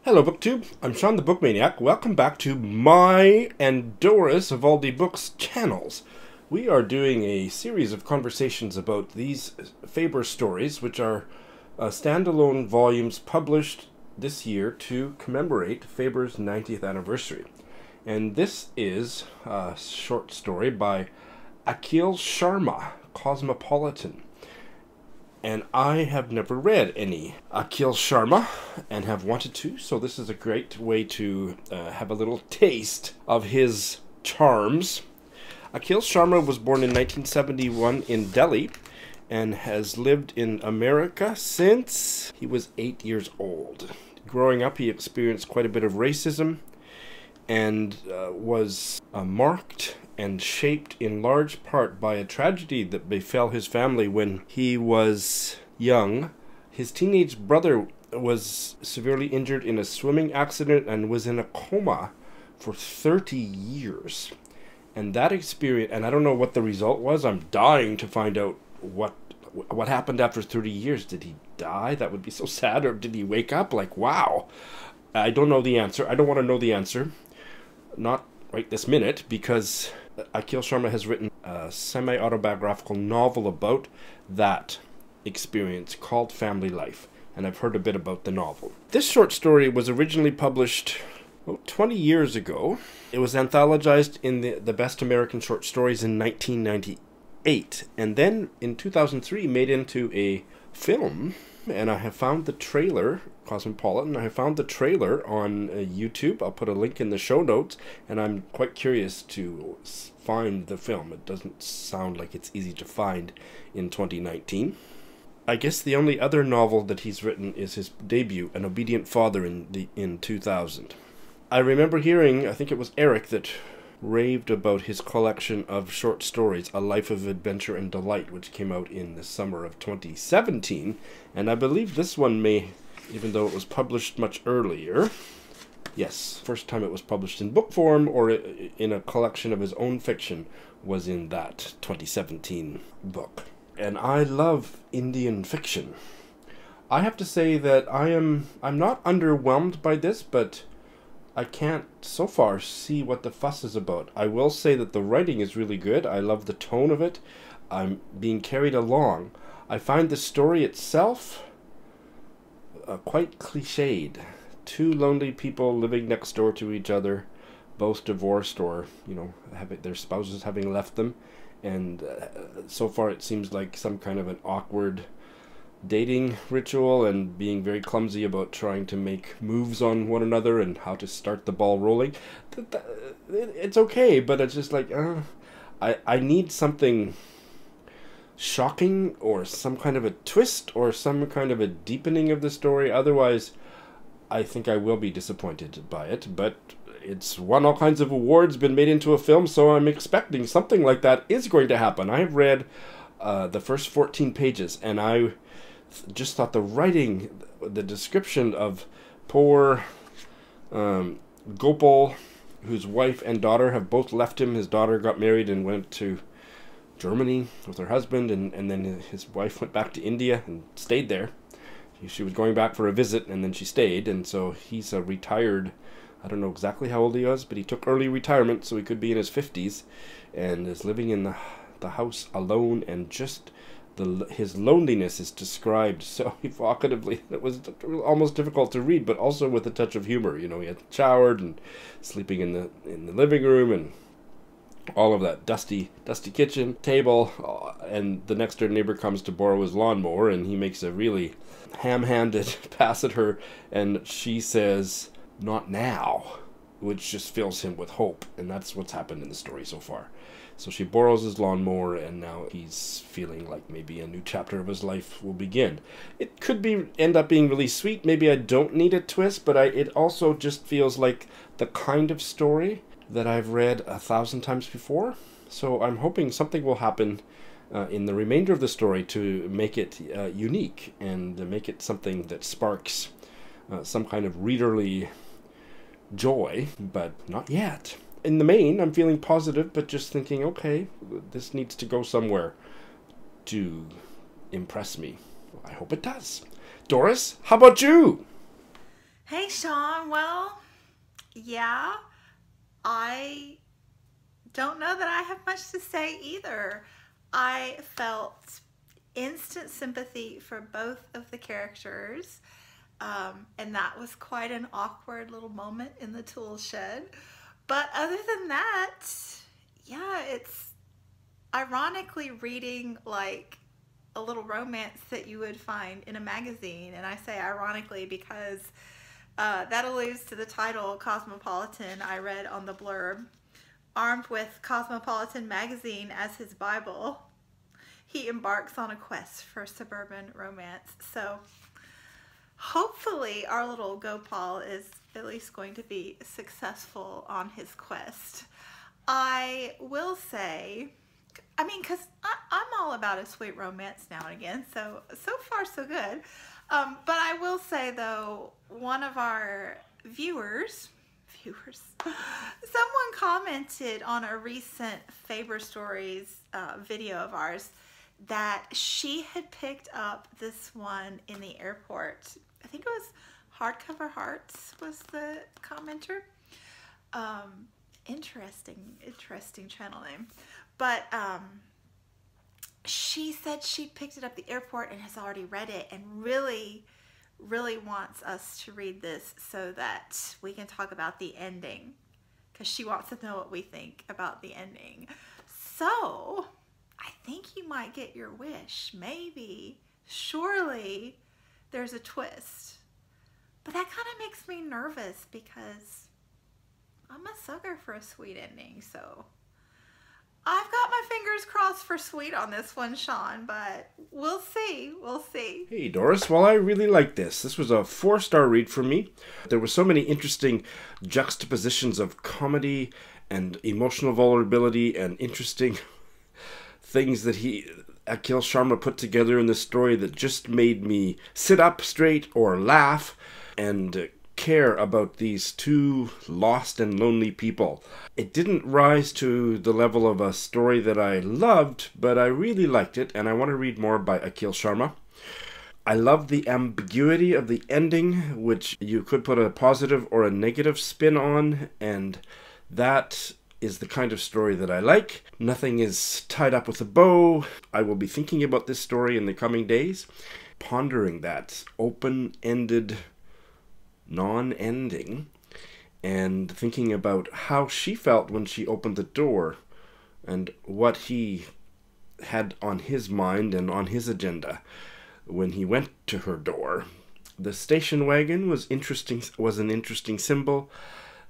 Hello BookTube, I'm Shawn the Bookmaniac. Welcome back to my and Doris of all the books channels. We are doing a series of conversations about these Faber stories, which are standalone volumes published this year to commemorate Faber's 90th anniversary. And this is a short story by Akhil Sharma, Cosmopolitan. And I have never read any Akhil Sharma and have wanted to, so this is a great way to have a little taste of his charms. Akhil Sharma was born in 1971 in Delhi and has lived in America since he was 8 years old. Growing up, he experienced quite a bit of racism and was marked and shaped in large part by a tragedy that befell his family when he was young. His teenage brother was severely injured in a swimming accident and was in a coma for 30 years. And that experience, and I don't know what the result was. I'm dying to find out what happened after 30 years. Did he die? That would be so sad. Or did he wake up? Like, wow. I don't know the answer. I don't want to know the answer. Not right this minute, because Akhil Sharma has written a semi-autobiographical novel about that experience called Family Life, and I've heard a bit about the novel. This short story was originally published 20 years ago. It was anthologized in the Best American Short Stories in 1998, and then in 2003 made into a film. And I have found the trailer, Cosmopolitan, I have found the trailer on YouTube. I'll put a link in the show notes, and I'm quite curious to find the film. It doesn't sound like it's easy to find in 2019. I guess the only other novel that he's written is his debut, An Obedient Father, in 2000. I remember hearing, I think it was Eric, that raved about his collection of short stories, A Life of Adventure and Delight, which came out in the summer of 2017, and I believe this one may, even though it was published much earlier, yes, first time it was published in book form or in a collection of his own fiction was in that 2017 book. And I love Indian fiction. I have to say that I'm not underwhelmed by this, but I can't so far see what the fuss is about. I will say that the writing is really good. I love the tone of it. I'm being carried along. I find the story itself quite cliched. Two lonely people living next door to each other, both divorced or, their spouses having left them. And so far it seems like some kind of an awkward dating ritual and being very clumsy about trying to make moves on one another and how to start the ball rolling. It's okay, but it's just like, I need something shocking or some kind of a twist or some kind of a deepening of the story. Otherwise, I think I will be disappointed by it, but it's won all kinds of awards, been made into a film, so I'm expecting something like that is going to happen. I have read the first 14 pages, and I just thought the writing, the description of poor Gopal, whose wife and daughter have both left him. His daughter got married and went to Germany with her husband, and then his wife went back to India and stayed there. She was going back for a visit, and then she stayed, and so he's a retired, I don't know exactly how old he was, but he took early retirement, so he could be in his 50s, and is living in the house alone, and just his loneliness is described so evocatively that it was almost difficult to read, but also with a touch of humor. He had showered and sleeping in the living room and all of that dusty kitchen table, and the next door neighbor comes to borrow his lawnmower, and he makes a really ham-handed pass at her, and she says, "Not now," which just fills him with hope, and that's what's happened in the story so far. So she borrows his lawnmower, and now he's feeling like maybe a new chapter of his life will begin. It could end up being really sweet. Maybe I don't need a twist, but it also just feels like the kind of story that I've read 1,000 times before. So I'm hoping something will happen in the remainder of the story to make it unique and make it something that sparks some kind of readerly joy, but not yet. In the main, I'm feeling positive, but just thinking, okay, this needs to go somewhere to impress me. I hope it does. Doris, how about you? Hey, Shawn. Well, yeah, I don't know that I have much to say either. I felt instant sympathy for both of the characters, and that was quite an awkward little moment in the tool shed. But other than that, yeah, it's ironically reading like a little romance that you would find in a magazine. And I say ironically because that alludes to the title Cosmopolitan I read on the blurb. Armed with Cosmopolitan magazine as his Bible, he embarks on a quest for suburban romance. So hopefully our little Gopal is at least going to be successful on his quest. I will say, I mean, because I'm all about a sweet romance now and again, so far so good. But I will say, though, one of our someone commented on a recent Faber Stories video of ours that she had picked up this one in the airport. I think it was Hardcover Hearts was the commenter. Interesting channel name. But she said she picked it up at the airport and has already read it and really wants us to read this so that we can talk about the ending, because she wants to know what we think about the ending. So I think you might get your wish. Maybe, surely there's a twist. But that kind of makes me nervous because I'm a sucker for a sweet ending. So I've got my fingers crossed for sweet on this one, Shawn, but we'll see. We'll see. Hey, Doris. Well, I really liked this. This was a 4-star read for me. There were so many interesting juxtapositions of comedy and emotional vulnerability and interesting things that Akhil Sharma put together in this story that just made me sit up straight or laugh and care about these two lost and lonely people. It didn't rise to the level of a story that I loved, but I really liked it, and I want to read more by Akhil Sharma. I love the ambiguity of the ending, which you could put a positive or a negative spin on, and that is the kind of story that I like. Nothing is tied up with a bow. I will be thinking about this story in the coming days, pondering that open-ended non-ending and thinking about how she felt when she opened the door and what he had on his mind and on his agenda when he went to her door. The station wagon was an interesting symbol.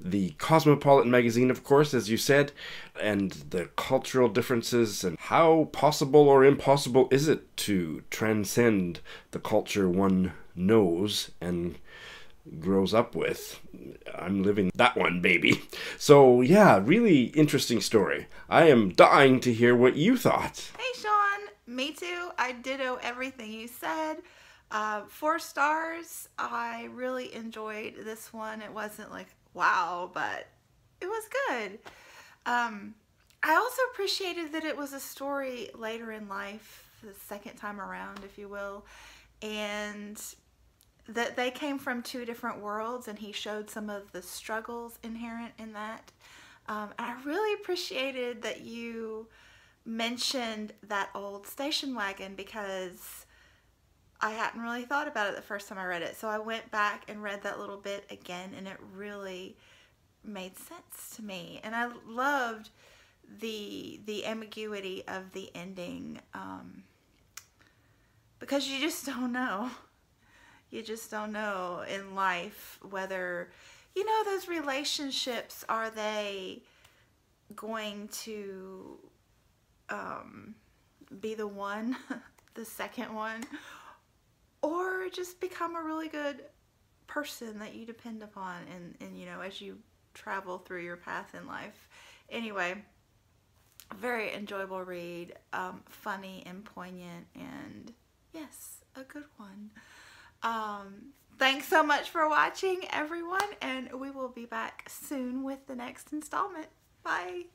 The Cosmopolitan magazine, of course, as you said, and the cultural differences and how possible or impossible is it to transcend the culture one knows and grows up with. I'm living that one, baby. So yeah, really interesting story. I am dying to hear what you thought. Hey, Shawn. Me too. I ditto everything you said. 4 stars. I really enjoyed this one. It wasn't like, wow, but it was good. I also appreciated that it was a story later in life, the second time around, if you will, and that they came from 2 different worlds, and he showed some of the struggles inherent in that. And I really appreciated that you mentioned that old station wagon, because I hadn't really thought about it the first time I read it. So I went back and read that little bit again, and it really made sense to me. And I loved the ambiguity of the ending, because you just don't know. You just don't know in life whether, you know, those relationships, are they going to be the one, the second one, or just become a really good person that you depend upon and you know, as you travel through your path in life. Anyway, very enjoyable read, funny and poignant, and yes, a good one. Thanks so much for watching, everyone, and we will be back soon with the next installment. Bye.